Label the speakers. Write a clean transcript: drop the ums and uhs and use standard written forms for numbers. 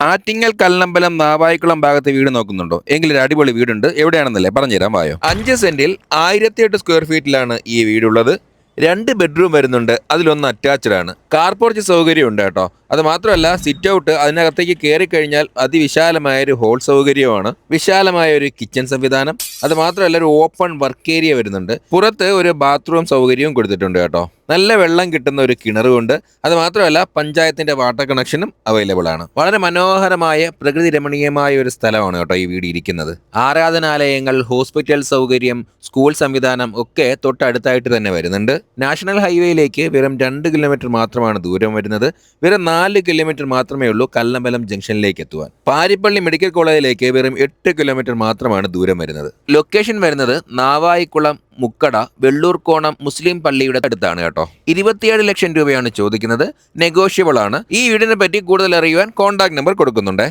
Speaker 1: ആറ്റിങ്ങൽ കല്ലമ്പലം നാവായിക്കുളം ഭാഗത്ത് വീട് നോക്കുന്നുണ്ടോ? എങ്കിൽ ഒരു അടിപൊളി വീടുണ്ട്. എവിടെയാണെന്നല്ലേ പറഞ്ഞുതരാൻ വായോ. 5 സെന്റിൽ 1008 സ്ക്വയർ ഫീറ്റിലാണ് ഈ വീടുള്ളത്. 2 ബെഡ്റൂം വരുന്നുണ്ട്. അതിലൊന്ന് അറ്റാച്ച്ഡ് ആണ്. കാർ പോർച്ച് സൗകര്യം ഉണ്ട് കേട്ടോ. അത് മാത്രമല്ല, സിറ്റ് ഔട്ട് അതിനകത്തേക്ക് കയറി കഴിഞ്ഞാൽ അതിവിശാലമായ ഒരു ഹോൾ സൗകര്യമാണ്. വിശാലമായ ഒരു കിച്ചൺ സംവിധാനം. അത് മാത്രമല്ല, ഒരു ഓപ്പൺ വർക്ക് ഏരിയ വരുന്നുണ്ട്. പുറത്ത് ഒരു ബാത്റൂം സൗകര്യവും കൊടുത്തിട്ടുണ്ട് കേട്ടോ. നല്ല വെള്ളം കിട്ടുന്ന ഒരു കിണറുമുണ്ട്. അത് മാത്രമല്ല, പഞ്ചായത്തിന്റെ വാട്ടർ കണക്ഷനും അവൈലബിൾ ആണ്. വളരെ മനോഹരമായ പ്രകൃതി രമണീയമായ ഒരു സ്ഥലമാണ് കേട്ടോ ഈ വീട് ഇരിക്കുന്നത്. ആരാധനാലയങ്ങൾ, ഹോസ്പിറ്റൽ സൗകര്യം, സ്കൂൾ സംവിധാനം ഒക്കെ തൊട്ടടുത്തായിട്ട് തന്നെ വരുന്നുണ്ട്. നാഷണൽ ഹൈവേയിലേക്ക് വെറും 2 കിലോമീറ്റർ മാത്രമാണ് ദൂരം വരുന്നത്. വെറും 4 കിലോമീറ്റർ മാത്രമേ ഉള്ളൂ കല്ലമ്പലം ജംഗ്ഷനിലേക്ക് എത്തുവാൻ. പാരിപ്പള്ളി മെഡിക്കൽ കോളേജിലേക്ക് വെറും 8 കിലോമീറ്റർ മാത്രമാണ് ദൂരം വരുന്നത്. ലൊക്കേഷൻ വരുന്നത് നാവായിക്കുളം മുക്കട വെള്ളൂർക്കോണം മുസ്ലിം പള്ളിയുടെ അടുത്താണ് കേട്ടോ. 27 ലക്ഷം രൂപയാണ് ചോദിക്കുന്നത്. നെഗോഷ്യബിൾ ആണ്. ഈ വീടിനെ പറ്റി കൂടുതൽ അറിയുവാൻ കോൺടാക്ട് നമ്പർ കൊടുക്കുന്നുണ്ടേ.